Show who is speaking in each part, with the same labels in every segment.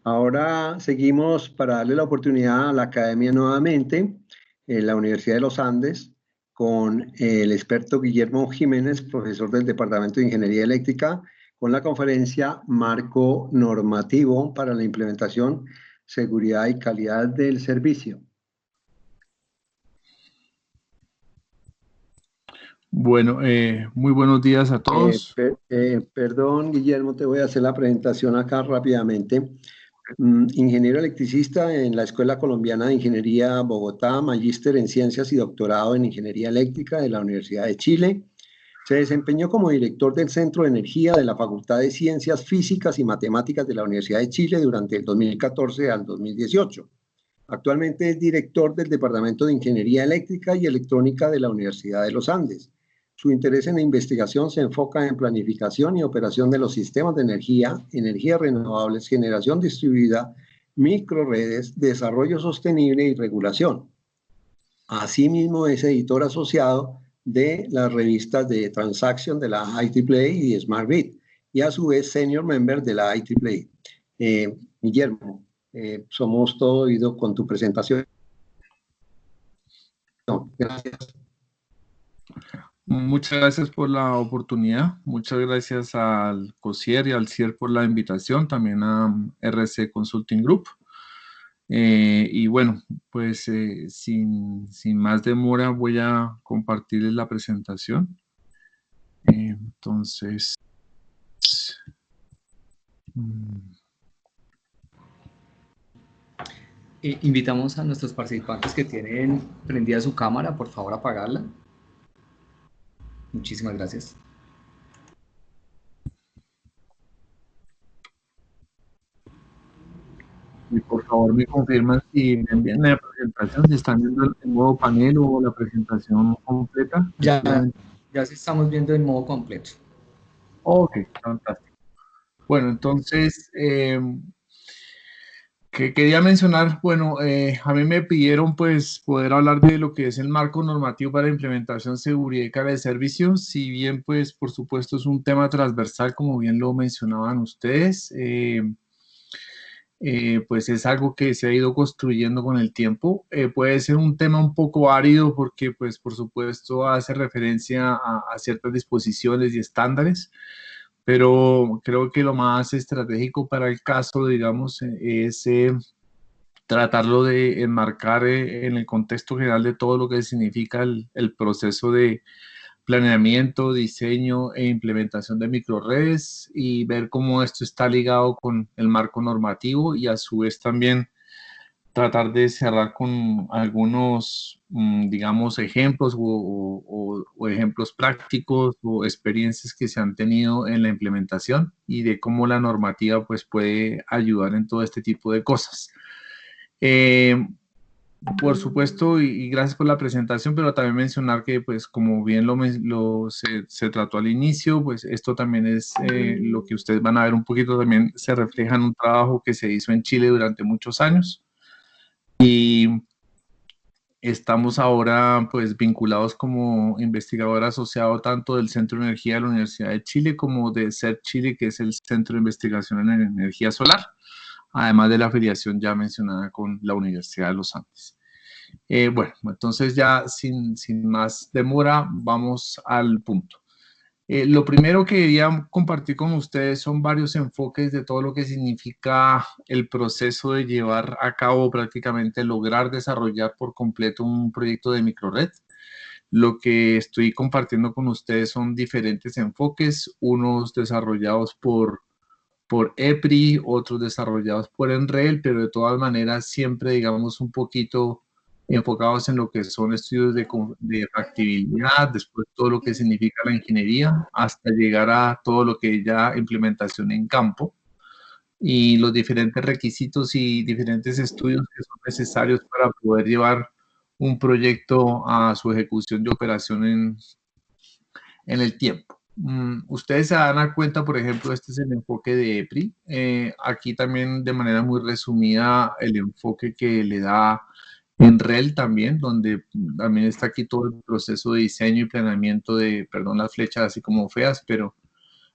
Speaker 1: Ahora seguimos para darle la oportunidad a la academia nuevamente, en la Universidad de los Andes, con el experto Guillermo Jiménez, profesor del Departamento de Ingeniería Eléctrica, con la conferencia Marco Normativo para la Implementación, Seguridad y Calidad del Servicio.
Speaker 2: Bueno, muy buenos días a todos.
Speaker 1: Perdón, Guillermo, te voy a hacer la presentación acá rápidamente. Ingeniero electricista en la Escuela Colombiana de Ingeniería Bogotá, magíster en Ciencias y doctorado en Ingeniería Eléctrica de la Universidad de Chile. Se desempeñó como director del Centro de Energía de la Facultad de Ciencias Físicas y Matemáticas de la Universidad de Chile durante el 2014 al 2018. Actualmente es director del Departamento de Ingeniería Eléctrica y Electrónica de la Universidad de los Andes. Su interés en la investigación se enfoca en planificación y operación de los sistemas de energía, energías renovables, generación distribuida, microredes, desarrollo sostenible y regulación. Asimismo, es editor asociado de las revistas de Transaction de la IEEE y de Smart Grid, y a su vez senior member de la IEEE. Guillermo, somos todo oído con tu presentación. Gracias.
Speaker 2: Muchas gracias por la oportunidad. Muchas gracias al COSIER y al CIER por la invitación, también a RC Consulting Group. Y bueno, pues sin más demora voy a compartirles la presentación. Entonces,
Speaker 3: invitamos a nuestros participantes que tienen prendida su cámara, por favor apagarla. Muchísimas gracias.
Speaker 2: y por favor me confirman si me envían la presentación, si están viendo el nuevo panel o la presentación completa.
Speaker 3: Ya sí estamos viendo en modo completo.
Speaker 2: Ok, fantástico. Bueno, entonces, que quería mencionar, bueno, a mí me pidieron pues poder hablar de lo que es el marco normativo para la implementación, seguridad y calidad de servicios, si bien pues por supuesto es un tema transversal, como bien lo mencionaban ustedes, pues es algo que se ha ido construyendo con el tiempo. Puede ser un tema un poco árido porque pues por supuesto hace referencia a ciertas disposiciones y estándares, pero creo que lo más estratégico para el caso, digamos, es tratarlo de enmarcar en el contexto general de todo lo que significa el proceso de planeamiento, diseño e implementación de microredes y ver cómo esto está ligado con el marco normativo y a su vez también tratar de cerrar con algunos, digamos, ejemplos o ejemplos prácticos o experiencias que se han tenido en la implementación y de cómo la normativa pues, puede ayudar en todo este tipo de cosas. Por supuesto, y gracias por la presentación, pero también mencionar que, pues, como bien se trató al inicio, pues esto también es lo que ustedes van a ver un poquito, también se refleja en un trabajo que se hizo en Chile durante muchos años. Y estamos ahora, pues, vinculados como investigador asociado tanto del Centro de Energía de la Universidad de Chile como de CERT Chile, que es el Centro de Investigación en Energía Solar, además de la afiliación ya mencionada con la Universidad de los Andes. Bueno, entonces ya sin más demora, vamos al punto. Lo primero que quería compartir con ustedes son varios enfoques de todo lo que significa el proceso de llevar a cabo, prácticamente lograr desarrollar por completo un proyecto de microred. Lo que estoy compartiendo con ustedes son diferentes enfoques, unos desarrollados por EPRI, otros desarrollados por NREL, pero de todas maneras siempre, digamos, un poquito enfocados en lo que son estudios de factibilidad, después todo lo que significa la ingeniería, hasta llegar a todo lo que ya implementación en campo y los diferentes requisitos y diferentes estudios que son necesarios para poder llevar un proyecto a su ejecución de operación en el tiempo. Ustedes se dan a cuenta, por ejemplo, este es el enfoque de EPRI. Aquí también de manera muy resumida el enfoque que le da NREL también, donde también está aquí todo el proceso de diseño y planeamiento de, perdón las flechas así como feas, pero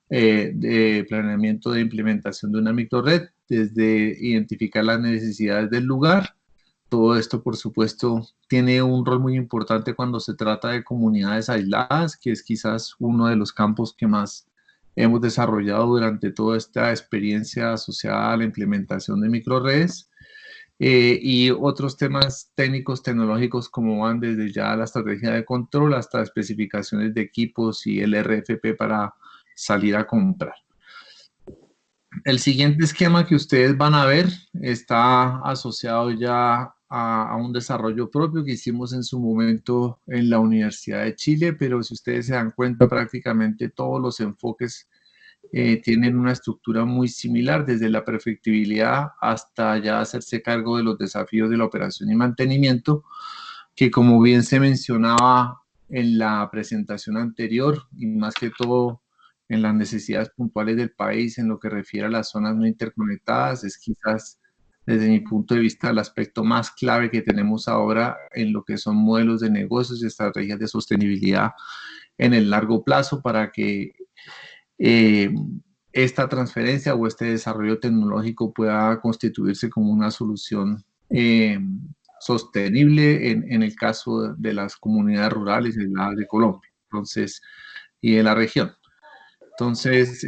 Speaker 2: de planeamiento de implementación de una microred, desde identificar las necesidades del lugar. Todo esto, por supuesto, tiene un rol muy importante cuando se trata de comunidades aisladas, que es quizás uno de los campos que más hemos desarrollado durante toda esta experiencia asociada a la implementación de microredes. Y otros temas técnicos, tecnológicos, como van desde ya la estrategia de control hasta especificaciones de equipos y el RFP para salir a comprar. El siguiente esquema que ustedes van a ver está asociado ya a un desarrollo propio que hicimos en su momento en la Universidad de Chile, pero si ustedes se dan cuenta, prácticamente todos los enfoques tienen una estructura muy similar, desde la perfectibilidad hasta ya hacerse cargo de los desafíos de la operación y mantenimiento, que como bien se mencionaba en la presentación anterior, y más que todo en las necesidades puntuales del país en lo que refiere a las zonas no interconectadas, es quizás desde mi punto de vista el aspecto más clave que tenemos ahora en lo que son modelos de negocios y estrategias de sostenibilidad en el largo plazo para que esta transferencia o este desarrollo tecnológico pueda constituirse como una solución sostenible en el caso de las comunidades rurales de Colombia, entonces, y de la región. Entonces,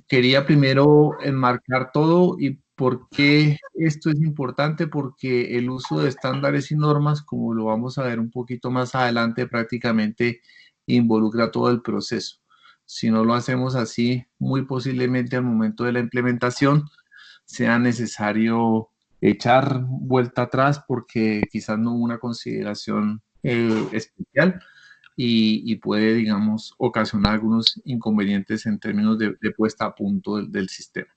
Speaker 2: quería primero enmarcar todo. ¿Y por qué esto es importante? Porque el uso de estándares y normas, como lo vamos a ver un poquito más adelante, prácticamente involucra todo el proceso. Si no lo hacemos así, muy posiblemente al momento de la implementación sea necesario echar vuelta atrás porque quizás no hubo una consideración especial y puede, digamos, ocasionar algunos inconvenientes en términos de puesta a punto del sistema.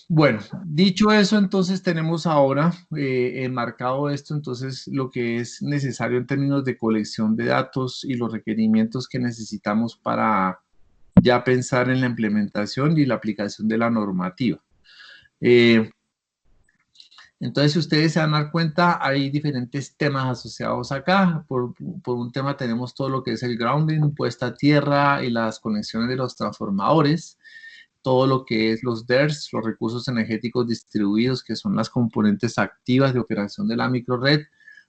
Speaker 2: Bueno, dicho eso, entonces tenemos ahora enmarcado esto, entonces lo que es necesario en términos de colección de datos y los requerimientos que necesitamos para ya pensar en la implementación y la aplicación de la normativa. Entonces, si ustedes se van a dar cuenta, hay diferentes temas asociados acá. Por un tema tenemos todo lo que es el grounding, puesta a tierra y las conexiones de los transformadores. Todo lo que es los DERs, los recursos energéticos distribuidos, que son las componentes activas de operación de la microred.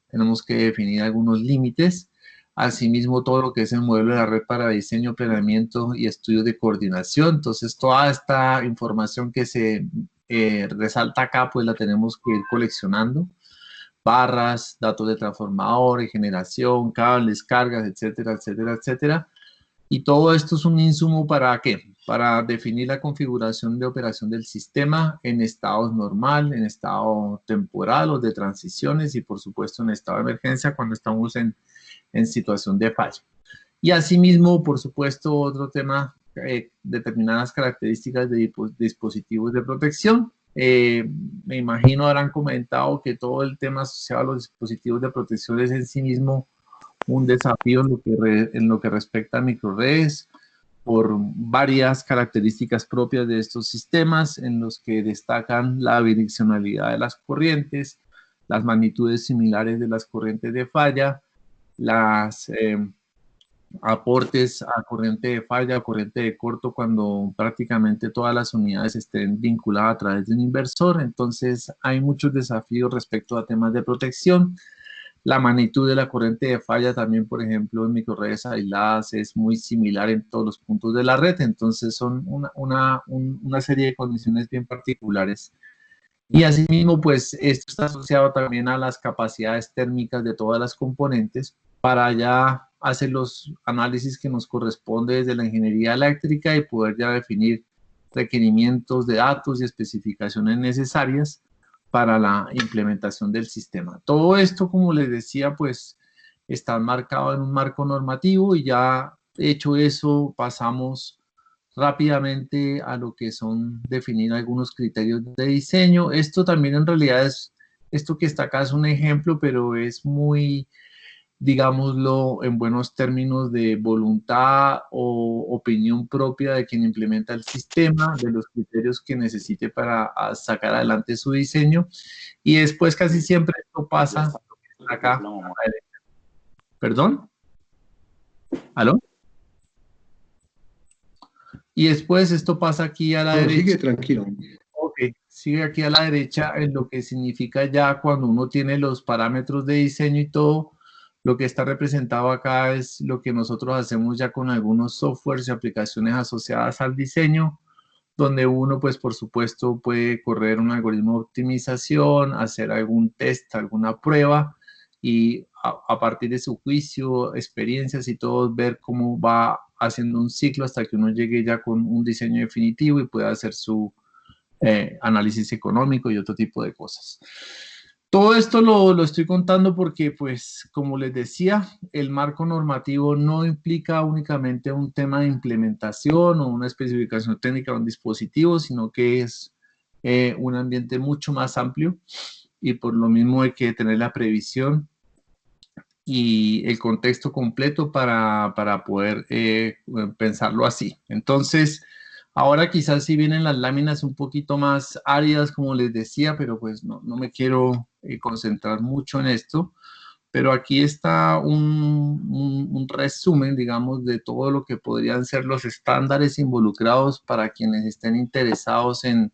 Speaker 2: Tenemos que definir algunos límites. Asimismo, todo lo que es el modelo de la red para diseño, planeamiento y estudios de coordinación. Entonces, toda esta información que se resalta acá, pues la tenemos que ir coleccionando. Barras, datos de transformador, generación, cables, cargas, etcétera, etcétera, etcétera. Y todo esto es un insumo ¿para qué? Para definir la configuración de operación del sistema en estados normal, en estado temporal o de transiciones y por supuesto en estado de emergencia cuando estamos en situación de fallo. Y asimismo, por supuesto, otro tema, determinadas características de dispositivos de protección. Me imagino habrán comentado que todo el tema asociado a los dispositivos de protección es en sí mismo un desafío en lo que respecta a microredes por varias características propias de estos sistemas en los que destacan la bidireccionalidad de las corrientes, las magnitudes similares de las corrientes de falla, las aportes a corriente de falla, corriente de corto, cuando prácticamente todas las unidades estén vinculadas a través de un inversor. Entonces hay muchos desafíos respecto a temas de protección. La magnitud de la corriente de falla también, por ejemplo, en microredes aisladas es muy similar en todos los puntos de la red. Entonces son una serie de condiciones bien particulares. Y asimismo, pues esto está asociado también a las capacidades térmicas de todas las componentes para ya hacer los análisis que nos corresponde desde la ingeniería eléctrica y poder ya definir requerimientos de datos y especificaciones necesarias para la implementación del sistema. Todo esto, como les decía, pues está marcado en un marco normativo y ya hecho eso pasamos rápidamente a lo que son definir algunos criterios de diseño. Esto también en realidad esto que está acá es un ejemplo, pero es muy, digámoslo, en buenos términos de voluntad o opinión propia de quien implementa el sistema, de los criterios que necesite para sacar adelante su diseño. Y después casi siempre esto pasa acá. ¿Perdón? ¿Aló? Y después esto pasa aquí a la
Speaker 1: No, sigue
Speaker 2: derecha.
Speaker 1: tranquilo.
Speaker 2: Ok, sigue aquí a la derecha en lo que significa ya cuando uno tiene los parámetros de diseño y todo. Lo que está representado acá es lo que nosotros hacemos ya con algunos softwares y aplicaciones asociadas al diseño, donde uno, pues por supuesto, puede correr un algoritmo de optimización, hacer algún test, alguna prueba y a partir de su juicio, experiencias y todo, ver cómo va haciendo un ciclo hasta que uno llegue ya con un diseño definitivo y pueda hacer su análisis económico y otro tipo de cosas. Todo esto lo estoy contando porque, pues, como les decía, el marco normativo no implica únicamente un tema de implementación o una especificación técnica de un dispositivo, sino que es un ambiente mucho más amplio y por lo mismo hay que tener la previsión y el contexto completo para poder pensarlo así. Entonces, ahora quizás sí vienen las láminas un poquito más áridas, como les decía, pero pues no me quiero concentrar mucho en esto. Pero aquí está un resumen, digamos, de todo lo que podrían ser los estándares involucrados para quienes estén interesados en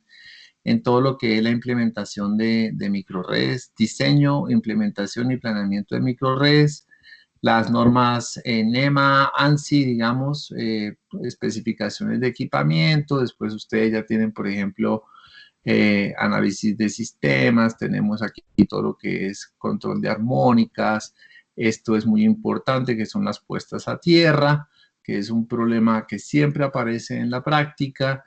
Speaker 2: todo lo que es la implementación de microredes, diseño, implementación y planeamiento de microredes, las normas NEMA, ANSI, digamos, especificaciones de equipamiento. Después ustedes ya tienen, por ejemplo, análisis de sistemas, tenemos aquí todo lo que es control de armónicas. Esto es muy importante, que son las puestas a tierra, que es un problema que siempre aparece en la práctica.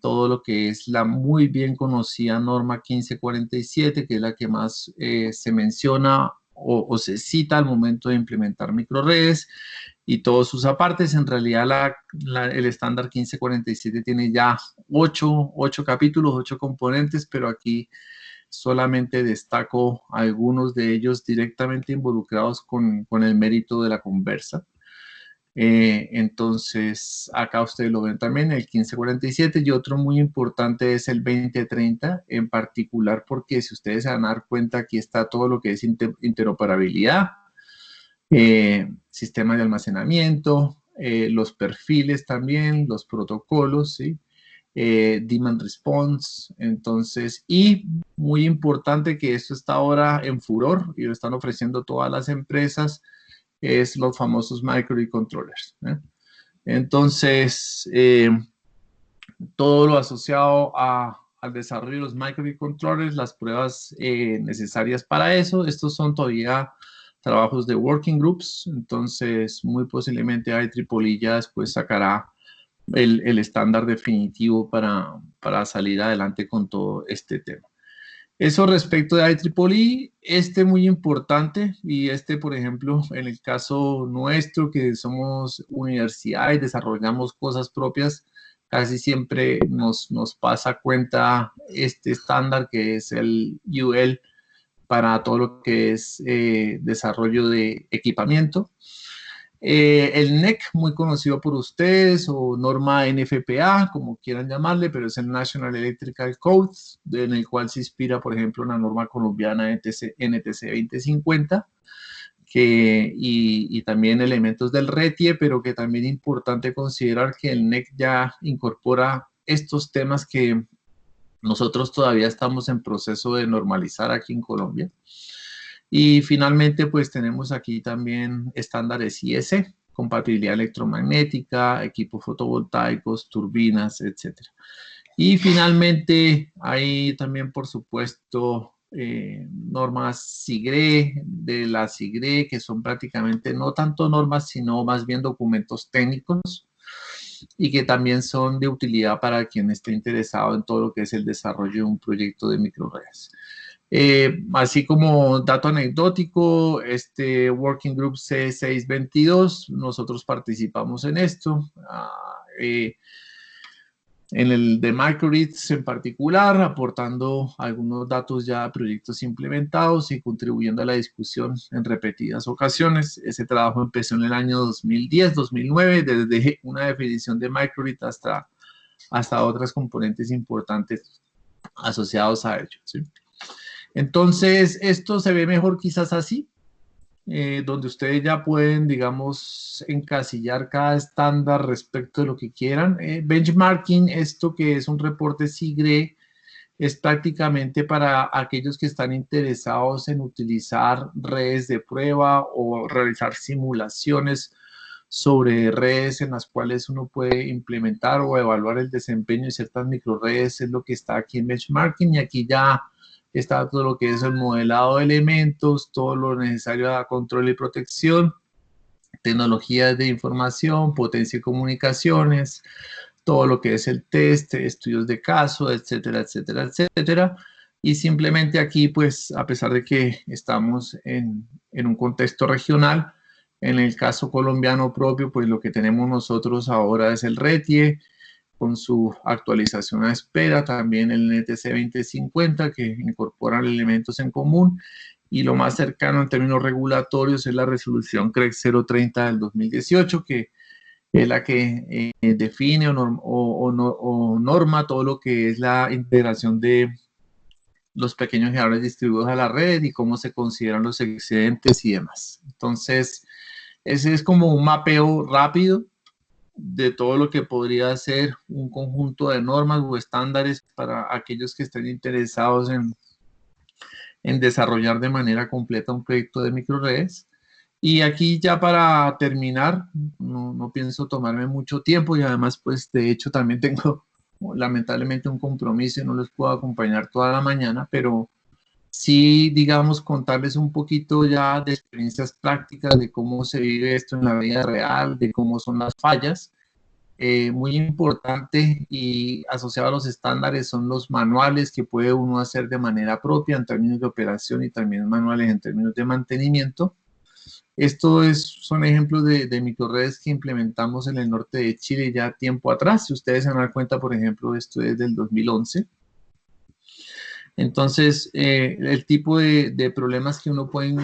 Speaker 2: Todo lo que es la muy bien conocida norma 1547, que es la que más se menciona o se cita al momento de implementar microredes y todos sus apartes. En realidad el estándar 1547 tiene ya 8 capítulos, 8 componentes, pero aquí solamente destaco algunos de ellos directamente involucrados con el mérito de la conversa. Entonces, acá ustedes lo ven también, el 1547, y otro muy importante es el 2030, en particular porque si ustedes se van a dar cuenta, aquí está todo lo que es interoperabilidad, sistemas de almacenamiento, los perfiles también, los protocolos, ¿sí? Demand response. Entonces, y muy importante que esto está ahora en furor y lo están ofreciendo todas las empresas, es los famosos microcontrollers. Entonces, todo lo asociado al desarrollo de los microcontrollers, las pruebas necesarias para eso, estos son todavía trabajos de working groups, entonces muy posiblemente IEEE ya después sacará el estándar definitivo para salir adelante con todo este tema. Eso respecto de IEEE, muy importante, y por ejemplo, en el caso nuestro, que somos universidad y desarrollamos cosas propias, casi siempre nos pasa cuenta este estándar que es el UL para todo lo que es desarrollo de equipamiento. El NEC, muy conocido por ustedes, o norma NFPA, como quieran llamarle, pero es el National Electrical Code, en el cual se inspira, por ejemplo, la norma colombiana NTC 2050, y también elementos del RETIE, pero que también es importante considerar que el NEC ya incorpora estos temas que nosotros todavía estamos en proceso de normalizar aquí en Colombia. Y finalmente, pues tenemos aquí también estándares IS, compatibilidad electromagnética, equipos fotovoltaicos, turbinas, etc. Y finalmente, hay también, por supuesto, normas SIGRE, de la SIGRE, que son prácticamente no tanto normas, sino más bien documentos técnicos, y que también son de utilidad para quien esté interesado en todo lo que es el desarrollo de un proyecto de microredes. Así como dato anecdótico, este Working Group C622, nosotros participamos en esto, en el de microgrids en particular, aportando algunos datos ya a proyectos implementados y contribuyendo a la discusión en repetidas ocasiones. Ese trabajo empezó en el año 2010-2009, desde una definición de microgrid hasta otras componentes importantes asociados a ello, ¿sí? Entonces, esto se ve mejor quizás así. donde ustedes ya pueden, digamos, encasillar cada estándar respecto de lo que quieran. Benchmarking, esto que es un reporte SIGRE, es prácticamente para aquellos que están interesados en utilizar redes de prueba o realizar simulaciones sobre redes en las cuales uno puede implementar o evaluar el desempeño de ciertas microredes. Es lo que está aquí en benchmarking, y aquí ya está todo lo que es el modelado de elementos, todo lo necesario a control y protección, tecnologías de información, potencia y comunicaciones, todo lo que es el test, estudios de caso, etcétera, etcétera, etcétera. Y simplemente aquí, pues, a pesar de que estamos en un contexto regional, en el caso colombiano propio, pues lo que tenemos nosotros ahora es el RETIE, con su actualización a espera, también el NTC 2050, que incorporan elementos en común, y lo más cercano en términos regulatorios es la resolución CREC 030 del 2018, que es la que define o norma todo lo que es la integración de los pequeños generadores distribuidos a la red y cómo se consideran los excedentes y demás. Entonces, ese es como un mapeo rápido de todo lo que podría ser un conjunto de normas o estándares para aquellos que estén interesados en desarrollar de manera completa un proyecto de microredes. Y aquí ya para terminar, no pienso tomarme mucho tiempo, y además pues de hecho también tengo lamentablemente un compromiso y no les puedo acompañar toda la mañana, pero sí, digamos, contarles un poquito ya de experiencias prácticas de cómo se vive esto en la vida real, de cómo son las fallas. Muy importante y asociado a los estándares son los manuales que puede uno hacer de manera propia en términos de operación, y también manuales en términos de mantenimiento. Son ejemplos de microredes que implementamos en el norte de Chile ya tiempo atrás. Si ustedes se dan cuenta, por ejemplo, esto es del 2011. Entonces, el tipo de problemas que uno puede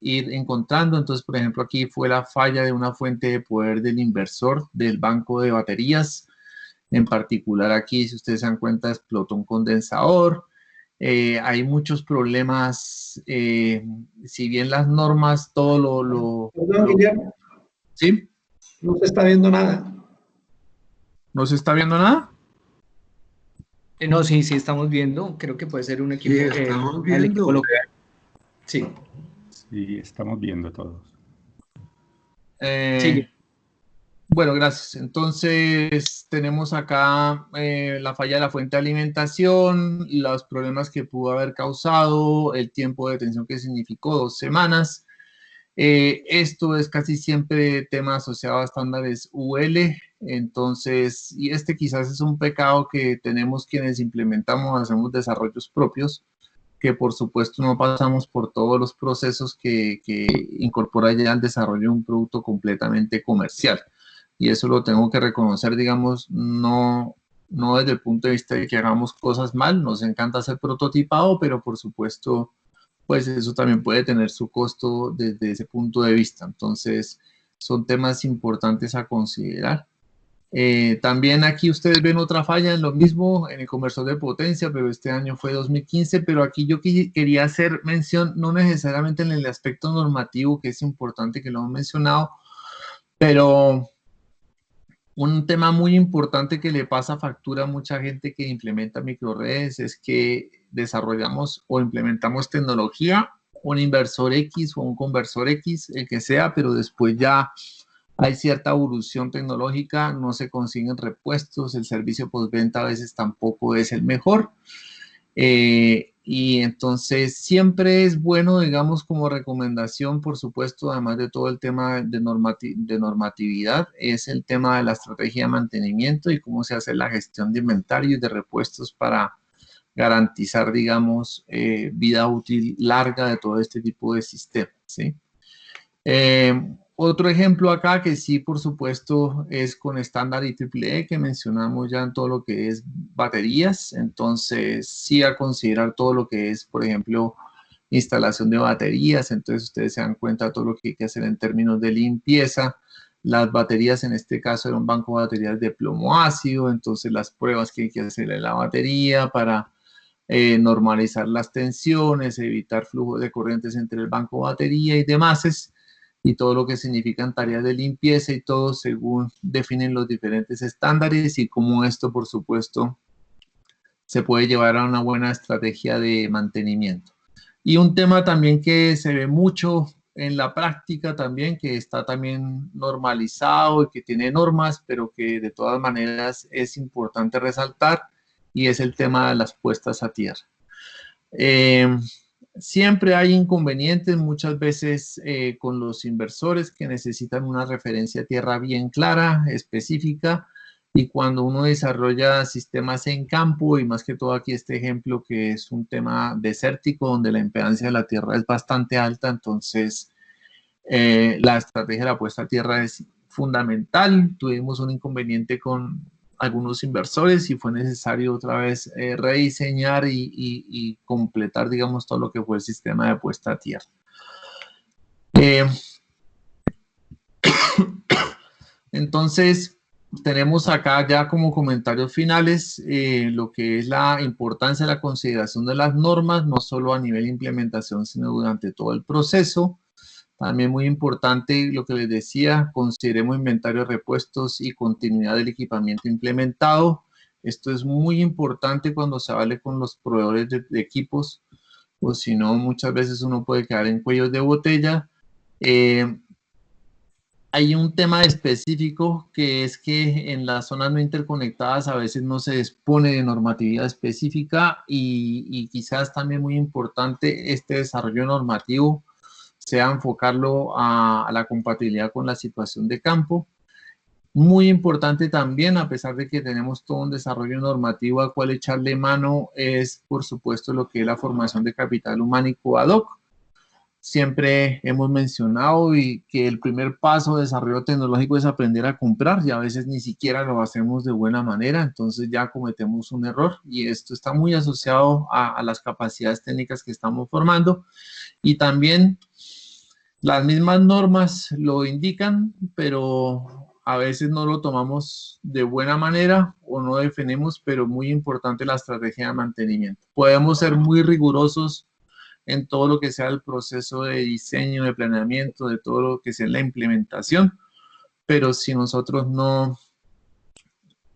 Speaker 2: ir encontrando. Entonces, por ejemplo, aquí fue la falla de una fuente de poder del inversor del banco de baterías. En particular aquí, si ustedes se dan cuenta, explotó un condensador. Hay muchos problemas. Si bien las normas, todo
Speaker 1: Perdón, Guillermo.
Speaker 2: ¿Sí?
Speaker 1: No se está viendo nada.
Speaker 2: ¿No se está viendo nada?
Speaker 3: No, sí, sí estamos viendo. Creo que puede ser un equipo.
Speaker 1: Sí, estamos
Speaker 3: El equipo
Speaker 1: viendo.
Speaker 3: local. Sí.
Speaker 4: Sí, estamos viendo todos.
Speaker 3: Sigue.
Speaker 2: Bueno, gracias. Entonces, tenemos acá la falla de la fuente de alimentación, los problemas que pudo haber causado, el tiempo de detención que significó 2 semanas. Esto es casi siempre tema asociado a estándares UL. Entonces, y este quizás es un pecado que tenemos quienes implementamos, hacemos desarrollos propios, que por supuesto no pasamos por todos los procesos que incorpora ya el desarrollo de un producto completamente comercial. Y eso lo tengo que reconocer, digamos, no desde el punto de vista de que hagamos cosas mal. Nos encanta hacer prototipado, pero por supuesto, pues eso también puede tener su costo desde ese punto de vista. Entonces, son temas importantes a considerar. También aquí ustedes ven otra falla en lo mismo, en el conversor de potencia, pero este año fue 2015, pero aquí yo quería hacer mención, no necesariamente en el aspecto normativo, que es importante, que lo hemos mencionado, pero un tema muy importante que le pasa factura a mucha gente que implementa microredes es que desarrollamos o implementamos tecnología, un inversor X o un conversor X, el que sea, pero después ya hay cierta evolución tecnológica, no se consiguen repuestos, el servicio postventa a veces tampoco es el mejor. Y entonces siempre es bueno, digamos, como recomendación, por supuesto, además de todo el tema de normatividad, es el tema de la estrategia de mantenimiento y cómo se hace la gestión de inventario y de repuestos para garantizar, digamos, vida útil larga de todo este tipo de sistemas, ¿sí? Otro ejemplo acá que sí, por supuesto, es con estándar IEEE, que mencionamos ya en todo lo que es baterías. Entonces, sí a considerar todo lo que es, por ejemplo, instalación de baterías. Entonces, ustedes se dan cuenta de todo lo que hay que hacer en términos de limpieza. Las baterías, en este caso, era un banco de baterías de plomo ácido. Entonces, las pruebas que hay que hacer en la batería para normalizar las tensiones, evitar flujos de corrientes entre el banco batería y demás, y todo lo que significan tareas de limpieza y todo según definen los diferentes estándares y cómo esto, por supuesto, se puede llevar a una buena estrategia de mantenimiento. Y un tema también que se ve mucho en la práctica también, que está también normalizado y que tiene normas, pero que de todas maneras es importante resaltar, y es el tema de las puestas a tierra. Siempre hay inconvenientes muchas veces con los inversores que necesitan una referencia a tierra bien clara, específica, y cuando uno desarrolla sistemas en campo, y más que todo aquí este ejemplo que es un tema desértico donde la impedancia de la tierra es bastante alta, entonces la estrategia de la puesta a tierra es fundamental. Tuvimos un inconveniente con algunos inversores y fue necesario otra vez rediseñar y completar, digamos, todo lo que fue el sistema de puesta a tierra. Entonces, tenemos acá ya como comentarios finales lo que es la importancia de la consideración de las normas, no solo a nivel de implementación, sino durante todo el proceso. También muy importante lo que les decía, consideremos inventario de repuestos y continuidad del equipamiento implementado. Esto es muy importante cuando se hable con los proveedores de equipos, o si no, muchas veces uno puede quedar en cuellos de botella. Hay un tema específico que es que en las zonas no interconectadas a veces no se dispone de normatividad específica y quizás también muy importante este desarrollo normativo sea enfocarlo a la compatibilidad con la situación de campo. Muy importante también, a pesar de que tenemos todo un desarrollo normativo al cual echarle mano, es por supuesto lo que es la formación de capital humano ad hoc. Siempre hemos mencionado y que el primer paso de desarrollo tecnológico es aprender a comprar, y a veces ni siquiera lo hacemos de buena manera, entonces ya cometemos un error, y esto está muy asociado a las capacidades técnicas que estamos formando. Y también las mismas normas lo indican, pero a veces no lo tomamos de buena manera o no definimos, pero muy importante la estrategia de mantenimiento. Podemos ser muy rigurosos en todo lo que sea el proceso de diseño, de planeamiento, de todo lo que sea la implementación, pero si nosotros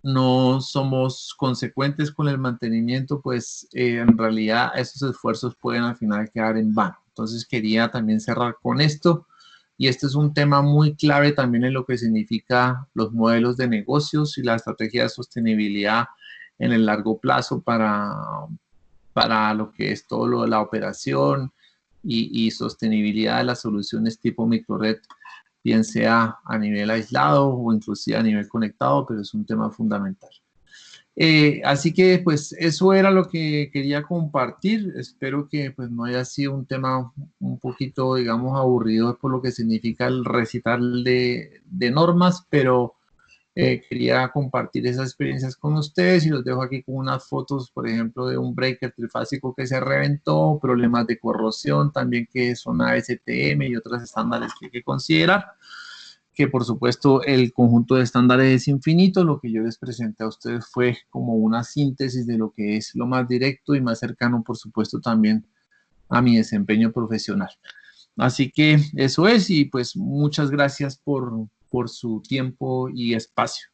Speaker 2: no somos consecuentes con el mantenimiento, pues en realidad esos esfuerzos pueden al final quedar en vano. Entonces quería también cerrar con esto, y este es un tema muy clave también en lo que significa los modelos de negocios y la estrategia de sostenibilidad en el largo plazo para lo que es todo lo de la operación y sostenibilidad de las soluciones tipo microred, bien sea a nivel aislado o inclusive a nivel conectado, pero es un tema fundamental. Así que pues eso era lo que quería compartir. Espero que pues no haya sido un tema un poquito, digamos, aburrido por lo que significa el recital de normas, pero quería compartir esas experiencias con ustedes, y los dejo aquí con unas fotos, por ejemplo, de un breaker trifásico que se reventó, problemas de corrosión también que son ASTM y otros estándares que hay que considerar, que por supuesto el conjunto de estándares es infinito. Lo que yo les presenté a ustedes fue como una síntesis de lo que es lo más directo y más cercano, por supuesto, también a mi desempeño profesional. Así que eso es, y pues muchas gracias por su tiempo y espacio.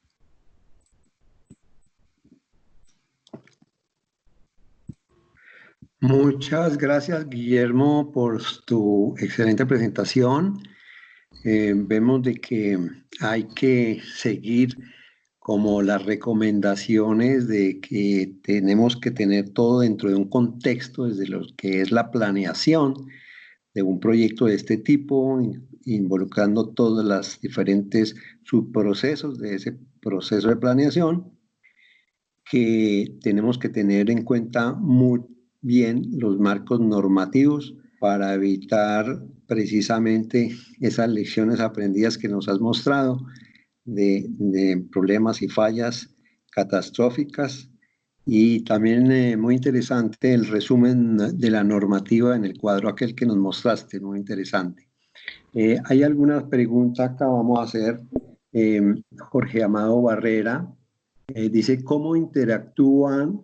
Speaker 1: Muchas gracias, Guillermo, por tu excelente presentación. Vemos de que hay que seguir como las recomendaciones de que tenemos que tener todo dentro de un contexto, desde lo que es la planeación de un proyecto de este tipo, involucrando todos los diferentes subprocesos de ese proceso de planeación, que tenemos que tener en cuenta muy bien los marcos normativos para evitar precisamente esas lecciones aprendidas que nos has mostrado de problemas y fallas catastróficas. Y también muy interesante el resumen de la normativa en el cuadro aquel que nos mostraste, muy interesante. Hay algunas preguntas que vamos a hacer. Jorge Amado Barrera dice, ¿cómo interactúan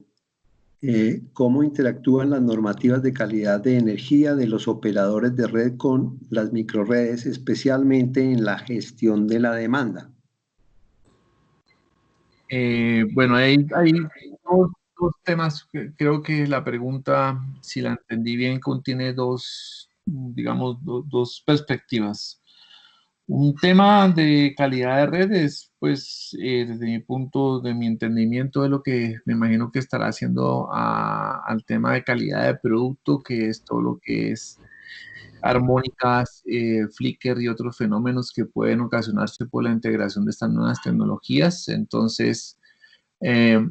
Speaker 1: cómo interactúan las normativas de calidad de energía de los operadores de red con las microredes, especialmente en la gestión de la demanda.
Speaker 2: Bueno, hay dos temas. Creo que la pregunta, si la entendí bien, contiene dos, digamos, dos perspectivas. Un tema de calidad de redes, pues desde mi punto, de mi entendimiento de lo que me imagino que estará haciendo al tema de calidad de producto, que es todo lo que es armónicas, flicker y otros fenómenos que pueden ocasionarse por la integración de estas nuevas tecnologías. Entonces, eh,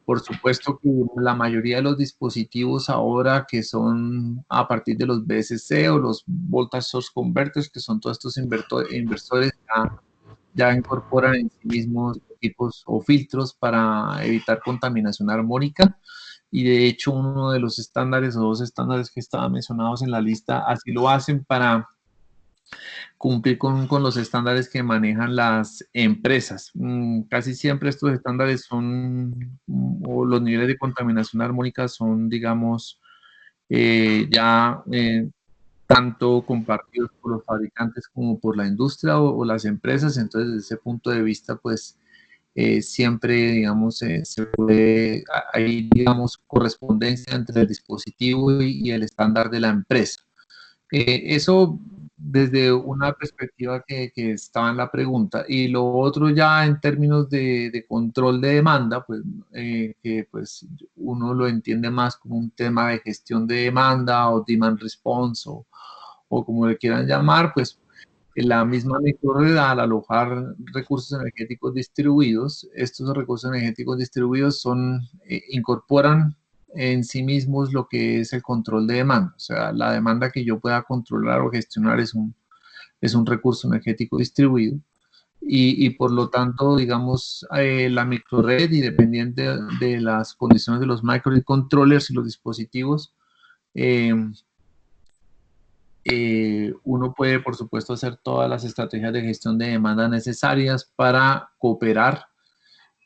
Speaker 2: por supuesto que la mayoría de los dispositivos ahora que son a partir de los VSC o los Voltage Source Converters, que son todos estos inversores, ya incorporan en sí mismos equipos o filtros para evitar contaminación armónica. Y de hecho uno de los estándares o dos estándares que estaban mencionados en la lista así lo hacen para cumplir con los estándares que manejan las empresas. Casi siempre estos estándares son, o los niveles de contaminación armónica son, digamos, tanto compartidos por los fabricantes como por la industria o las empresas. Entonces, desde ese punto de vista, pues, siempre, digamos, se puede, hay, digamos, correspondencia entre el dispositivo y el estándar de la empresa. Eso desde una perspectiva que estaba en la pregunta. Y lo otro ya en términos de control de demanda, pues, que pues uno lo entiende más como un tema de gestión de demanda o demand response o como le quieran llamar, pues la misma microred al alojar recursos energéticos distribuidos, estos recursos energéticos distribuidos incorporan en sí mismos lo que es el control de demanda. O sea, la demanda que yo pueda controlar o gestionar es un recurso energético distribuido. Y por lo tanto, digamos, la microred, y dependiente de las condiciones de los microcontrollers y los dispositivos, uno puede, por supuesto, hacer todas las estrategias de gestión de demanda necesarias para cooperar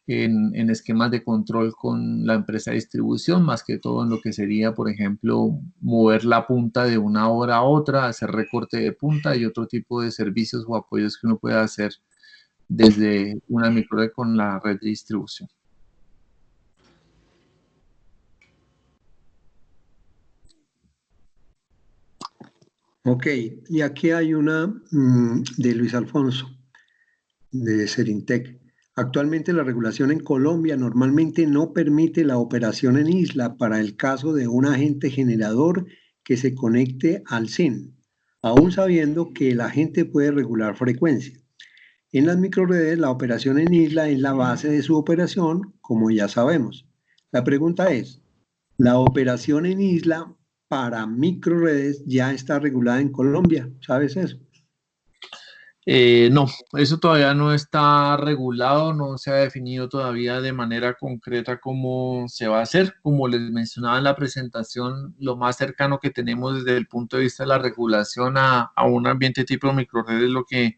Speaker 2: en esquemas de control con la empresa de distribución, más que todo en lo que sería, por ejemplo, mover la punta de una hora a otra, hacer recorte de punta y otro tipo de servicios o apoyos que uno puede hacer desde una microred con la red de distribución.
Speaker 1: Ok, y aquí hay una de Luis Alfonso, de Serintec. Actualmente la regulación en Colombia normalmente no permite la operación en isla para el caso de un agente generador que se conecte al CEN, aún sabiendo que el agente puede regular frecuencia. En las microredes, la operación en isla es la base de su operación, como ya sabemos. La pregunta es, ¿la operación en isla para microredes ya está regulada en Colombia? ¿Sabes eso?
Speaker 2: No, eso todavía no está regulado, no se ha definido todavía de manera concreta cómo se va a hacer. Como les mencionaba en la presentación, lo más cercano que tenemos desde el punto de vista de la regulación a un ambiente tipo microred es lo que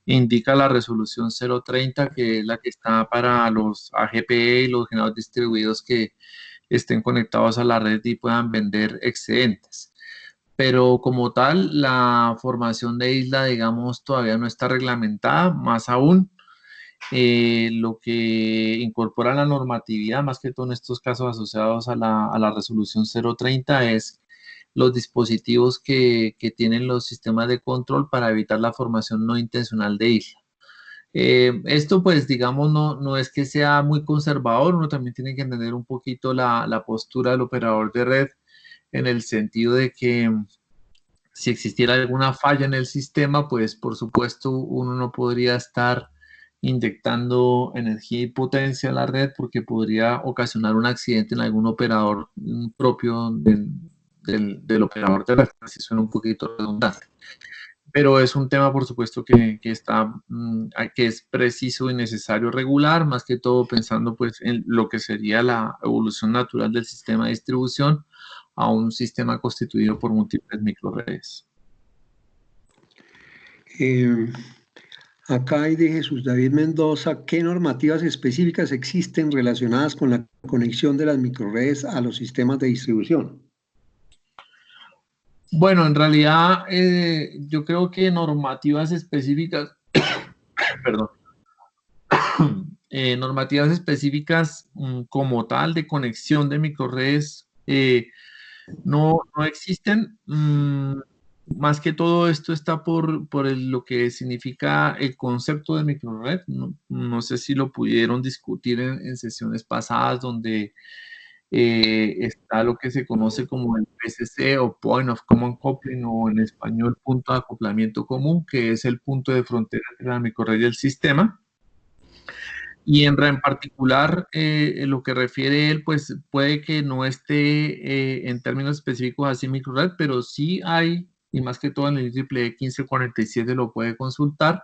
Speaker 2: indica la resolución 030, que es la que está para los AGPE y los generadores distribuidos que estén conectados a la red y puedan vender excedentes. Pero como tal, la formación de isla, digamos, todavía no está reglamentada, más aún. Lo que incorpora la normatividad, más que todo en estos casos asociados a la resolución 030, es los dispositivos que tienen los sistemas de control para evitar la formación no intencional de isla. Esto, pues, digamos, no es que sea muy conservador, uno también tiene que entender un poquito la postura del operador de red, en el sentido de que si existiera alguna falla en el sistema, pues por supuesto uno no podría estar inyectando energía y potencia a la red porque podría ocasionar un accidente en algún operador propio del operador de red, así suena un poquito redundante. Pero es un tema, por supuesto, que es preciso y necesario regular, más que todo pensando pues, en lo que sería la evolución natural del sistema de distribución a un sistema constituido por múltiples microredes.
Speaker 1: Acá hay de Jesús David Mendoza, ¿qué normativas específicas existen relacionadas con la conexión de las microredes a los sistemas de distribución?
Speaker 2: Bueno, en realidad yo creo que normativas específicas, perdón, normativas específicas como tal de conexión de microredes no existen. Más que todo esto está por lo que significa el concepto de microred. No sé si lo pudieron discutir en sesiones pasadas donde está lo que se conoce como el PCC o Point of Common Coupling, o en español punto de acoplamiento común, que es el punto de frontera entre la microred y el sistema. Y en particular, lo que refiere él, pues puede que no esté en términos específicos así microred, pero sí hay, y más que todo en el IEEE 1547 lo puede consultar,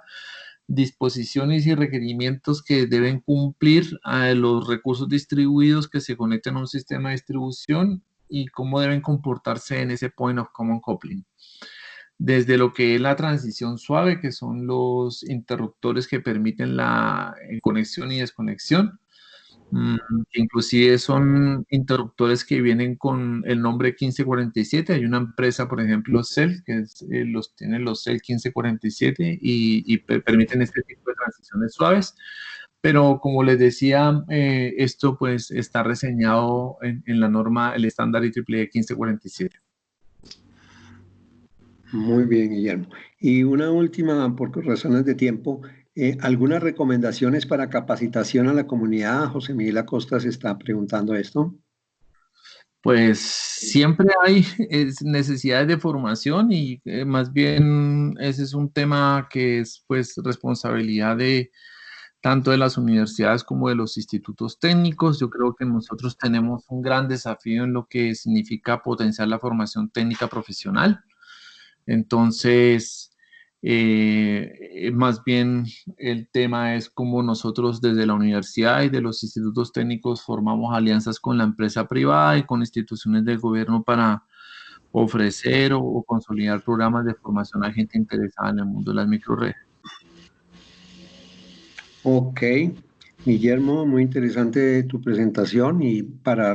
Speaker 2: disposiciones y requerimientos que deben cumplir a los recursos distribuidos que se conecten a un sistema de distribución y cómo deben comportarse en ese point of common coupling. Desde lo que es la transición suave, que son los interruptores que permiten la conexión y desconexión, que inclusive son interruptores que vienen con el nombre 1547. Hay una empresa, por ejemplo, Cell, que tiene los Cell 1547 y permiten este tipo de transiciones suaves. Pero como les decía, esto pues está reseñado en la norma, el estándar IEEE 1547.
Speaker 1: Muy bien, Guillermo. Y una última, por razones de tiempo, ¿algunas recomendaciones para capacitación a la comunidad? José Miguel Acosta se está preguntando esto.
Speaker 2: Pues siempre hay necesidades de formación y más bien ese es un tema que es pues responsabilidad de tanto de las universidades como de los institutos técnicos. Yo creo que nosotros tenemos un gran desafío en lo que significa potenciar la formación técnica profesional. Entonces, más bien el tema es cómo nosotros desde la universidad y de los institutos técnicos formamos alianzas con la empresa privada y con instituciones del gobierno para ofrecer o consolidar programas de formación a gente interesada en el mundo de las microredes.
Speaker 1: Ok, Guillermo, muy interesante tu presentación, y para